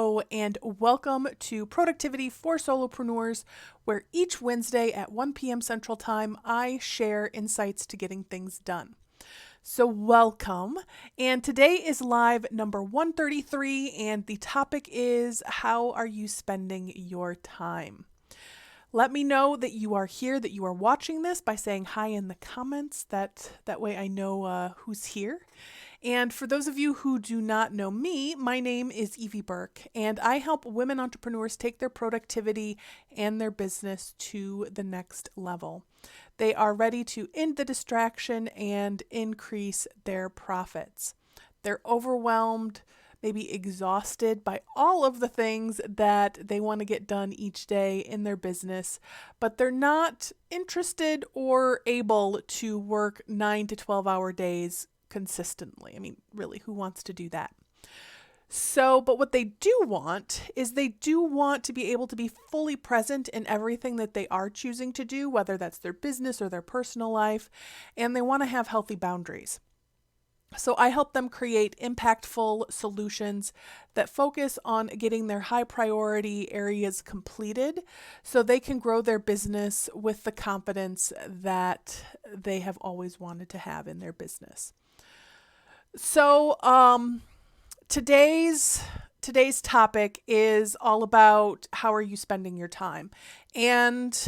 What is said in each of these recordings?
Hello, and welcome to Productivity for Solopreneurs, where each Wednesday at 1 p.m. Central Time, I share insights to getting things done. So welcome, and today is live number 133, and the topic is, how are you spending your time? Let me know that you are here, that you are watching this by saying hi in the comments. That way I know who's here. And for those of you who do not know me, my name is Evie Burke, and I help women entrepreneurs take their productivity and their business to the next level. They are ready to end the distraction and increase their profits. They're overwhelmed, maybe exhausted by all of the things that they want to get done each day in their business, but they're not interested or able to work 9 to 12-hour days consistently. I mean, really, who wants to do that? But what they do want is they do want to be able to be fully present in everything that they are choosing to do, whether that's their business or their personal life, and they want to have healthy boundaries. So I help them create impactful solutions that focus on getting their high priority areas completed so they can grow their business with the confidence that they have always wanted to have in their business. So today's topic is all about how are you spending your time. And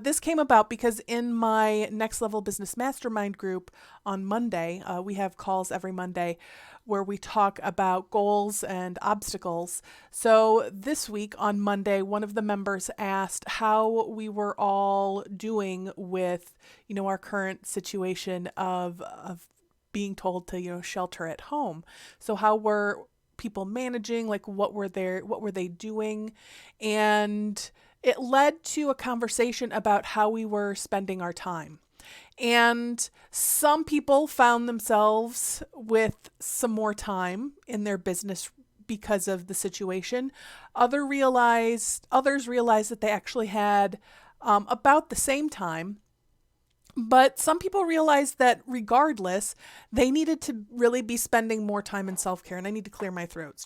this came about because in my Next Level Business Mastermind group on Monday, we have calls every Monday where we talk about goals and obstacles. So this week on Monday, one of the members asked how we were all doing with, our current situation of being told to, shelter at home. So how were people managing, like what were they doing? And it led to a conversation about how we were spending our time. And some people found themselves with some more time in their business because of the situation. Others realized that they actually had about the same time. But some people realized that regardless, they needed to really be spending more time in self-care. And I need to clear my throat.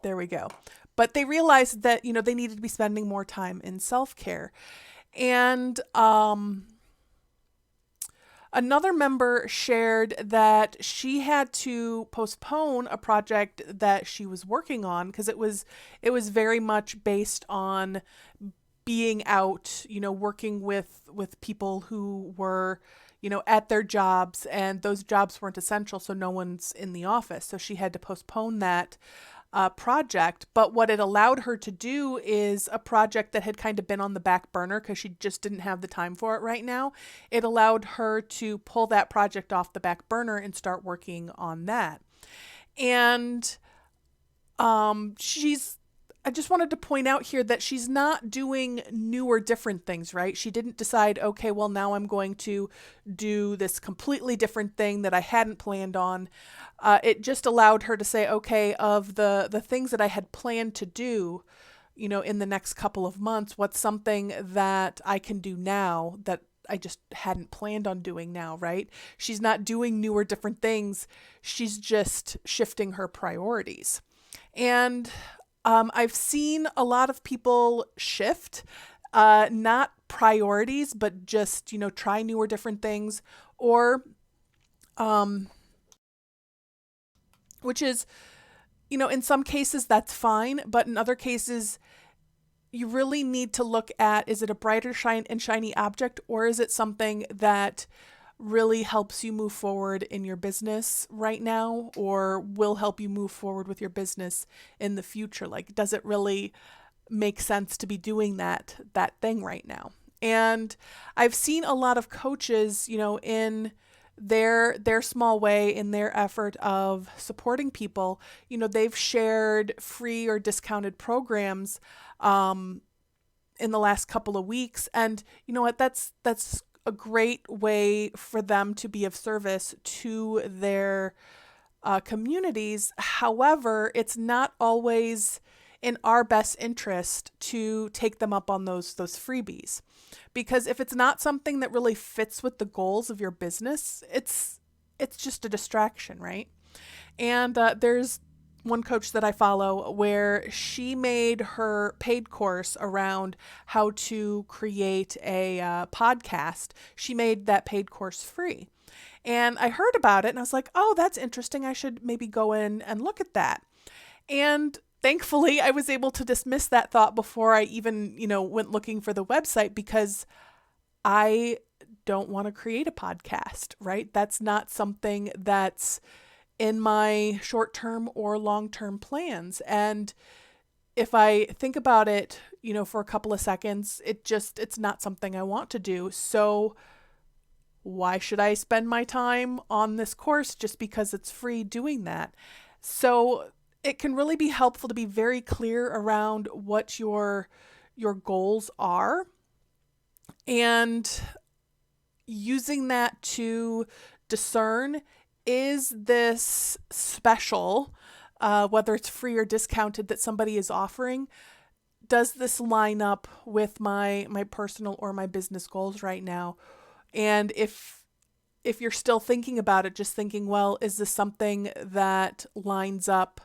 There we go. But they realized that, they needed to be spending more time in self-care. And another member shared that she had to postpone a project that she was working on because it was very much based on being out, working with people who were, at their jobs, and those jobs weren't essential, so no one's in the office. So she had to postpone that project. But what it allowed her to do is a project that had kind of been on the back burner because she just didn't have the time for it right now. It allowed her to pull that project off the back burner and start working on that. And I just wanted to point out here that she's not doing new or different things, right? She didn't decide, okay, well, now I'm going to do this completely different thing that I hadn't planned on. It just allowed her to say, okay, of the things that I had planned to do, in the next couple of months, what's something that I can do now that I just hadn't planned on doing now, right? She's not doing new or different things. She's just shifting her priorities. And I've seen a lot of people shift, not priorities, but just, try new or different things, or, which is, in some cases that's fine, but in other cases, you really need to look at, is it a brighter shiny object, or is it something that really helps you move forward in your business right now, or will help you move forward with your business in the future? Like, does it really make sense to be doing that thing right now? And I've seen a lot of coaches, in their small way, in their effort of supporting people, they've shared free or discounted programs in the last couple of weeks. And you know what, that's a great way for them to be of service to their communities. However, it's not always in our best interest to take them up on those freebies, because if it's not something that really fits with the goals of your business, it's just a distraction, right? And there's one coach that I follow where she made her paid course around how to create a podcast. She made that paid course free. And I heard about it and I was like, oh, that's interesting. I should maybe go in and look at that. And thankfully, I was able to dismiss that thought before I even, went looking for the website, because I don't want to create a podcast, right? That's not something that's in my short-term or long-term plans. And if I think about it, for a couple of seconds, it's not something I want to do. So why should I spend my time on this course just because it's free doing that? So it can really be helpful to be very clear around what your goals are, and using that to discern, is this special, whether it's free or discounted, that somebody is offering? Does this line up with my personal or my business goals right now? And if you're still thinking about it, just thinking, well, is this something that lines up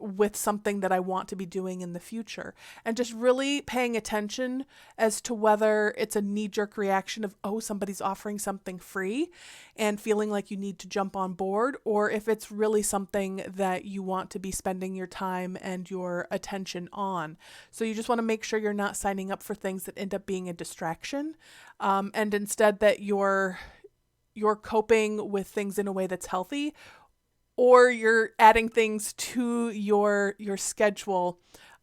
with something that I want to be doing in the future? And just really paying attention as to whether it's a knee-jerk reaction of, oh, somebody's offering something free, and feeling like you need to jump on board, or if it's really something that you want to be spending your time and your attention on. So you just want to make sure you're not signing up for things that end up being a distraction, and instead that you're coping with things in a way that's healthy, or you're adding things to your schedule,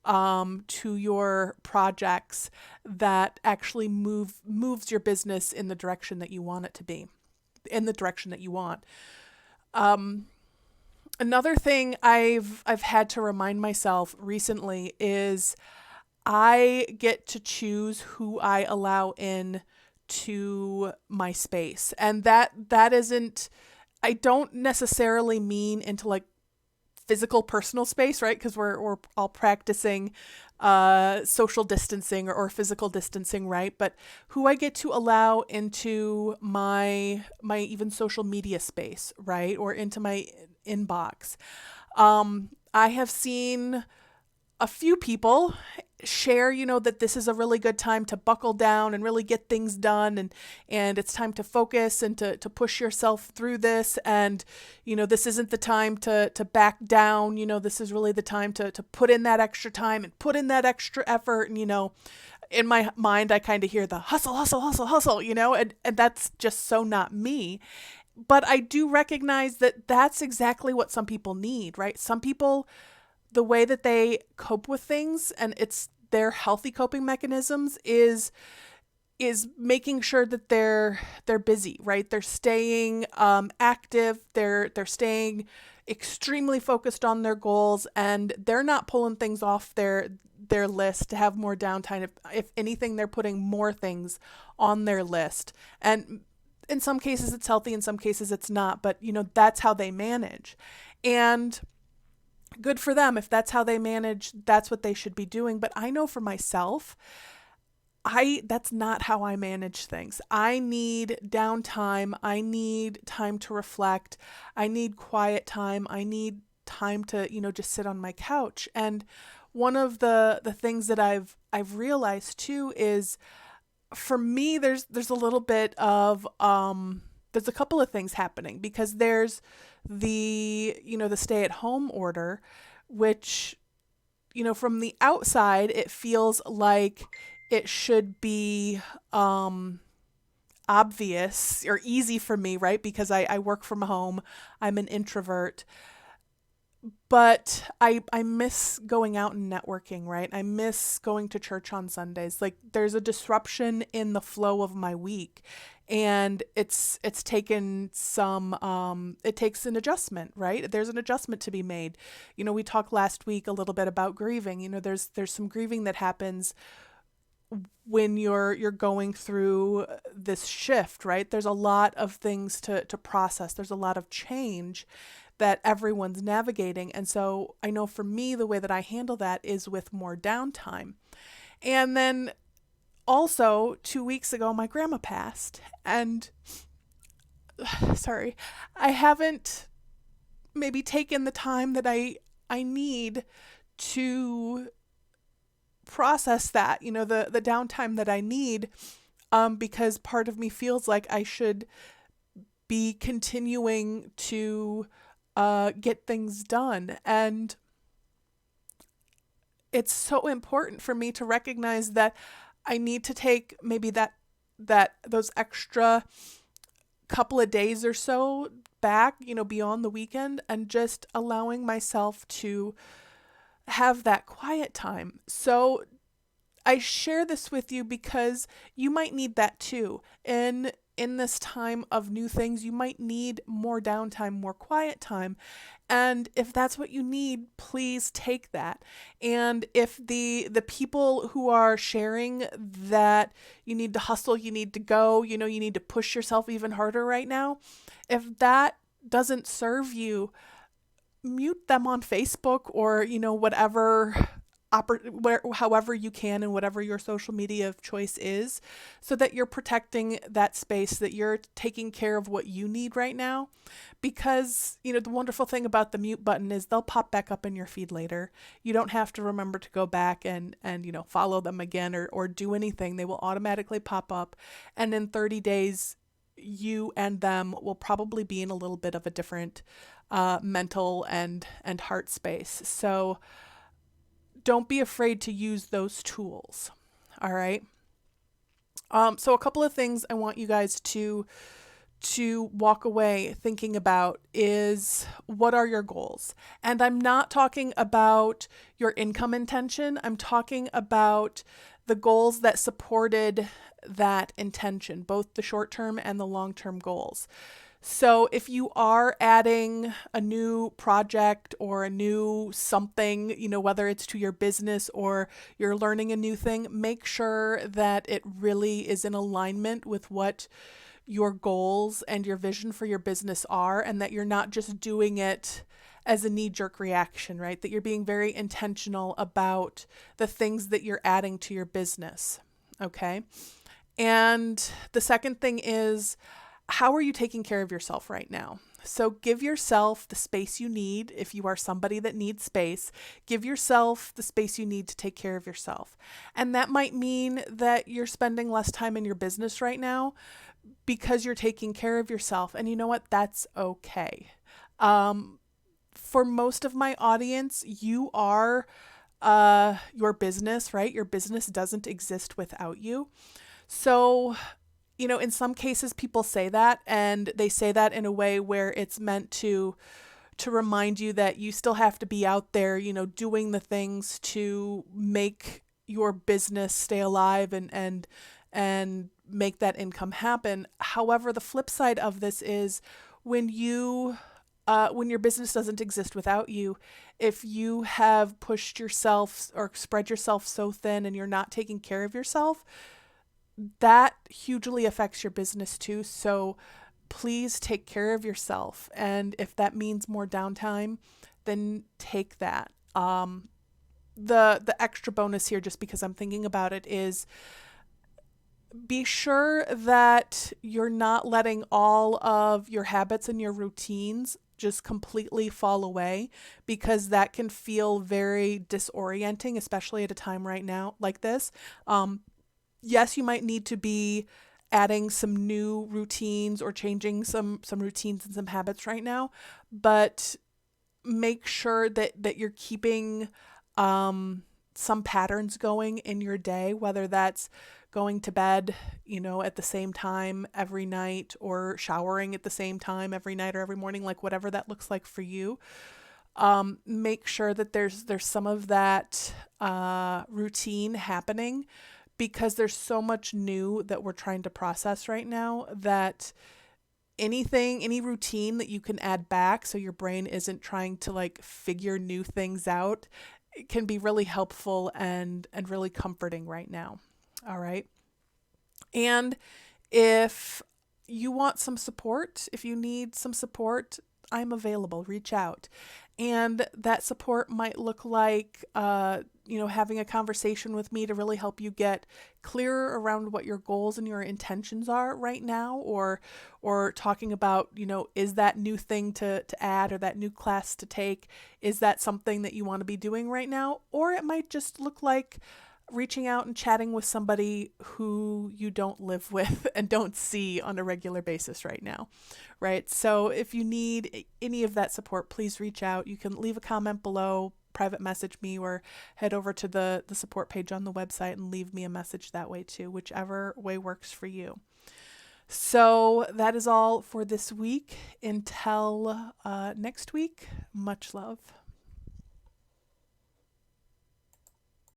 to your projects, that actually moves your business in the direction that you want it to be, in the direction that you want. Another thing I've had to remind myself recently is I get to choose who I allow in to my space, and that isn't, I don't necessarily mean into like physical personal space, right? Because we're all practicing social distancing or physical distancing, right? But who I get to allow into my even social media space, right? Or into my inbox. I have seen a few people share, that this is a really good time to buckle down and really get things done, and it's time to focus and to push yourself through this, and this isn't the time to back down, this is really the time to put in that extra time and put in that extra effort. And in my mind I kind of hear the hustle, and that's just so not me. But I do recognize that that's exactly what some people need, right? Some people, the way that they cope with things, and it's their healthy coping mechanisms, is making sure that they're busy, right? They're staying active. They're staying extremely focused on their goals, and they're not pulling things off their list to have more downtime. If anything, they're putting more things on their list. And in some cases it's healthy, in some cases it's not, but that's how they manage. And good for them. If that's how they manage, that's what they should be doing. But I know for myself, that's not how I manage things. I need downtime. I need time to reflect. I need quiet time. I need time to, just sit on my couch. And one of the things that I've realized too is, for me, there's a little bit of there's a couple of things happening, because there's the stay at home order, which from the outside it feels like it should be obvious or easy for me, right? Because I work from home, I'm an introvert. But I miss going out and networking, right? I miss going to church on Sundays. Like, there's a disruption in the flow of my week, and it's taken some, it takes an adjustment, right? There's an adjustment to be made. We talked last week a little bit about grieving. There's some grieving that happens when you're going through this shift, right? There's a lot of things to process. There's a lot of change that everyone's navigating. And so I know for me, the way that I handle that is with more downtime. And then also 2 weeks ago, my grandma passed, and sorry, I haven't maybe take in the time that I need to process that, the downtime that I need, because part of me feels like I should be continuing to get things done. And it's so important for me to recognize that I need to take maybe those extra couple of days or so back, beyond the weekend, and just allowing myself to have that quiet time. So I share this with you because you might need that too. In this time of new things, you might need more downtime, more quiet time. And if that's what you need, please take that. And if the people who are sharing that you need to hustle, you need to go, you need to push yourself even harder right now, if that doesn't serve you, mute them on Facebook or, whatever, however you can, and whatever your social media of choice is, so that you're protecting that space, that you're taking care of what you need right now. Because, the wonderful thing about the mute button is they'll pop back up in your feed later. You don't have to remember to go back and follow them again or do anything. They will automatically pop up. And in 30 days, you and them will probably be in a little bit of a different mental and heart space. So don't be afraid to use those tools. All right. So a couple of things I want you guys to walk away thinking about is, what are your goals? And I'm not talking about your income intention. I'm talking about the goals that supported that intention, both the short-term and the long-term goals. So if you are adding a new project or a new something, whether it's to your business or you're learning a new thing, make sure that it really is in alignment with what your goals and your vision for your business are, and that you're not just doing it as a knee-jerk reaction, right? That you're being very intentional about the things that you're adding to your business, okay? And the second thing is, how are you taking care of yourself right now? So give yourself the space you need. If you are somebody that needs space, give yourself the space you need to take care of yourself. And that might mean that you're spending less time in your business right now because you're taking care of yourself. And you know what? That's okay. For most of my audience, you are your business, right? Your business doesn't exist without you. So in some cases people say that, and they say that in a way where it's meant to remind you that you still have to be out there, doing the things to make your business stay alive and make that income happen. However, the flip side of this is when your business doesn't exist without you, if you have pushed yourself or spread yourself so thin and you're not taking care of yourself, that hugely affects your business too. So please take care of yourself. And if that means more downtime, then take that. The extra bonus here, just because I'm thinking about it, is be sure that you're not letting all of your habits and your routines just completely fall away, because that can feel very disorienting, especially at a time right now like this. Yes, you might need to be adding some new routines or changing some routines and some habits right now, but make sure that you're keeping some patterns going in your day, whether that's going to bed, at the same time every night, or showering at the same time every night or every morning, like whatever that looks like for you. Make sure that there's some of that routine happening, because there's so much new that we're trying to process right now, that any routine that you can add back so your brain isn't trying to figure new things out, it can be really helpful and really comforting right now. All right. And if you want some support, if you need some support, I'm available. Reach out. And that support might look like, having a conversation with me to really help you get clearer around what your goals and your intentions are right now, or talking about, is that new thing to add or that new class to take, is that something that you want to be doing right now? Or it might just look like reaching out and chatting with somebody who you don't live with and don't see on a regular basis right now, right? So if you need any of that support, please reach out. You can leave a comment below, private message me, or head over to the support page on the website and leave me a message that way too, whichever way works for you. So that is all for this week. Until next week, much love.